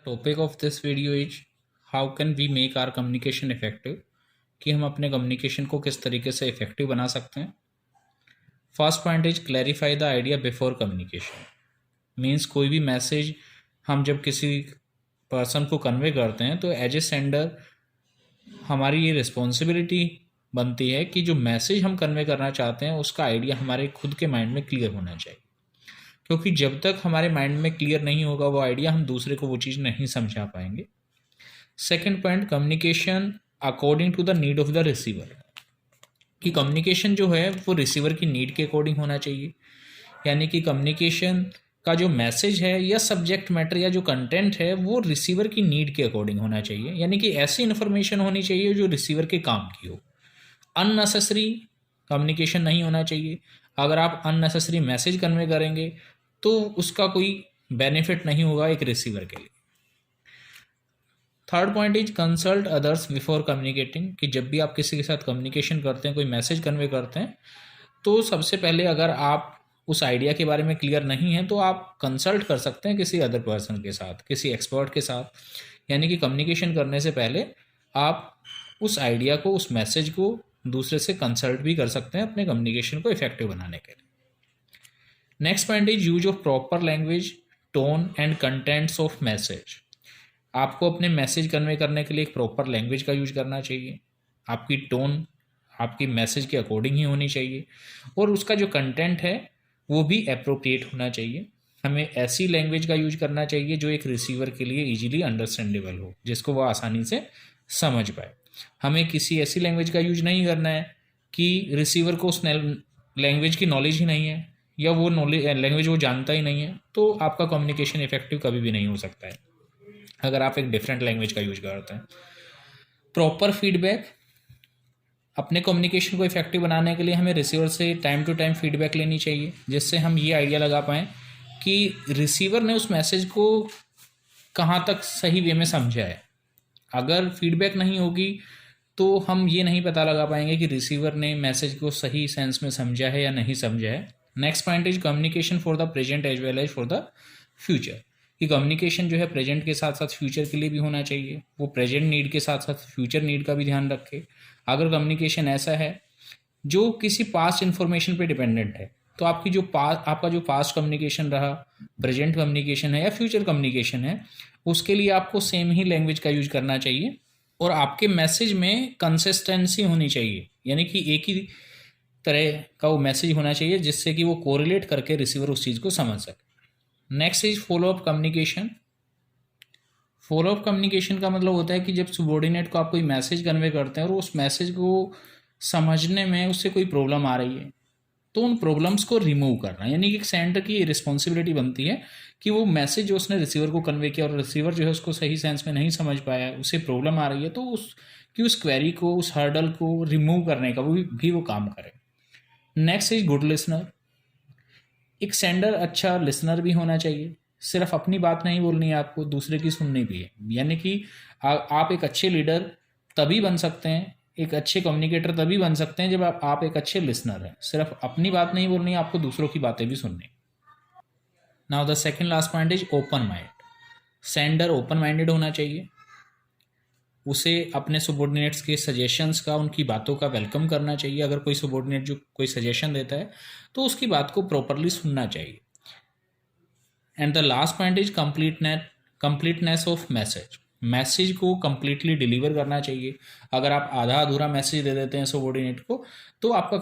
Topic of this video is how can we make our communication effective, कि हम अपने communication को किस तरीके से इफेक्टिव बना सकते हैं। First point is clarify the idea before communication. Means कोई भी मैसेज हम जब किसी पर्सन को कन्वे करते हैं तो एज ए सेंडर हमारी ये रिस्पॉन्सिबिलिटी बनती है कि जो मैसेज हम कन्वे करना चाहते हैं उसका आइडिया हमारे खुद के माइंड में क्लियर होना चाहिए, क्योंकि जब तक हमारे माइंड में क्लियर नहीं होगा वो आइडिया, हम दूसरे को वो चीज़ नहीं समझा पाएंगे। Second point, communication according to the need of the receiver, कि कम्युनिकेशन जो है वो रिसीवर की नीड के अकॉर्डिंग होना चाहिए। यानी कि कम्युनिकेशन का जो मैसेज है या सब्जेक्ट मैटर या जो कंटेंट है वो रिसीवर की नीड के अकॉर्डिंग होना चाहिए। यानी कि ऐसी इन्फॉर्मेशन होनी चाहिए जो रिसीवर के काम की हो। अननेसेसरी कम्युनिकेशन नहीं होना चाहिए। अगर आप अननेसेसरी मैसेज कन्वे करेंगे तो उसका कोई बेनिफिट नहीं होगा एक रिसीवर के लिए। Third point is consult others before communicating, कि जब भी आप किसी के साथ कम्युनिकेशन करते हैं, कोई मैसेज कन्वे करते हैं, तो सबसे पहले अगर आप उस आइडिया के बारे में क्लियर नहीं है तो आप कंसल्ट कर सकते हैं किसी अदर पर्सन के साथ, किसी एक्सपर्ट के साथ। यानी कि कम्युनिकेशन करने से पहले आप उस आइडिया को, उस मैसेज को दूसरे से कंसल्ट भी कर सकते हैं अपने कम्युनिकेशन को इफेक्टिव बनाने के लिए। Next point is use of proper language, tone and contents of message. आपको अपने मैसेज कन्वे करने के लिए एक प्रॉपर लैंग्वेज का यूज करना चाहिए। आपकी टोन आपकी मैसेज के अकॉर्डिंग ही होनी चाहिए और उसका जो कंटेंट है वो भी अप्रोप्रिएट होना चाहिए। हमें ऐसी लैंग्वेज का यूज करना चाहिए जो एक रिसीवर के लिए इजीली अंडरस्टैंडेबल हो, जिसको वह आसानी से समझ पाए। हमें किसी ऐसी लैंग्वेज का यूज नहीं करना है कि रिसीवर को उस लैंग्वेज की नॉलेज ही नहीं है या वो लैंग्वेज वो जानता ही नहीं है, तो आपका कम्युनिकेशन इफेक्टिव कभी भी नहीं हो सकता है अगर आप एक डिफरेंट लैंग्वेज का यूज करते हैं। प्रॉपर फीडबैक, अपने कम्युनिकेशन को इफेक्टिव बनाने के लिए हमें रिसीवर से टाइम टू टाइम फीडबैक लेनी चाहिए, जिससे हम ये आइडिया लगा पाएँ कि रिसीवर ने उस मैसेज को कहाँ तक सही वे में समझा है। अगर फीडबैक नहीं होगी तो हम ये नहीं पता लगा पाएंगे कि रिसीवर ने मैसेज को सही सेंस में समझा है या नहीं समझा है। Next point is communication for the present as well as for the future, कि कम्युनिकेशन जो है प्रेजेंट के साथ साथ फ्यूचर के लिए भी होना चाहिए। वो प्रेजेंट नीड के साथ साथ फ्यूचर नीड का भी ध्यान रखे। अगर कम्युनिकेशन ऐसा है जो किसी पास्ट इन्फॉर्मेशन पे डिपेंडेंट है, तो आपका जो पास्ट कम्युनिकेशन रहा, प्रेजेंट कम्युनिकेशन है या फ्यूचर कम्युनिकेशन है, उसके लिए आपको सेम ही लैंग्वेज का यूज करना चाहिए और आपके मैसेज में कंसिस्टेंसी होनी चाहिए। यानी कि एक ही तरह का वो मैसेज होना चाहिए जिससे कि वो कोरिलेट करके रिसीवर उस चीज़ को समझ सके। Next is follow up communication. Follow up communication का मतलब होता है कि जब सबॉर्डिनेट को आप कोई मैसेज कन्वे करते हैं और उस मैसेज को समझने में उससे कोई प्रॉब्लम आ रही है तो उन प्रॉब्लम्स को रिमूव करना। यानी कि एक सेंडर की रिस्पॉन्सिबिलिटी बनती है कि वो मैसेज जो उसने रिसीवर को कन्वे किया और रिसीवर जो है उसको सही सेंस में नहीं समझ पाया, उसे प्रॉब्लम आ रही है, तो उस क्वेरी को, उस हर्डल को रिमूव करने का भी वो काम करे। Next is good listener. एक सेंडर अच्छा लिसनर भी होना चाहिए। सिर्फ अपनी बात नहीं बोलनी है, आपको दूसरे की सुननी भी है। यानी कि आप एक अच्छे लीडर तभी बन सकते हैं, एक अच्छे कम्युनिकेटर तभी बन सकते हैं जब आप एक अच्छे लिसनर हैं। सिर्फ अपनी बात नहीं बोलनी है, आपको दूसरों की बातें भी सुननी। Now the second last point is open mind. Sender open minded होना चाहिए। उसे अपने सबॉर्डिनेट्स के सजेशंस का, उनकी बातों का वेलकम करना चाहिए। अगर कोई सबॉर्डिनेट जो कोई सजेशन देता है तो उसकी बात को प्रॉपरली सुनना चाहिए। And the last point is completeness of message. Message को कंप्लीटली डिलीवर करना चाहिए। अगर आप आधा अधूरा मैसेज दे देते हैं सबॉर्डिनेट को तो आपका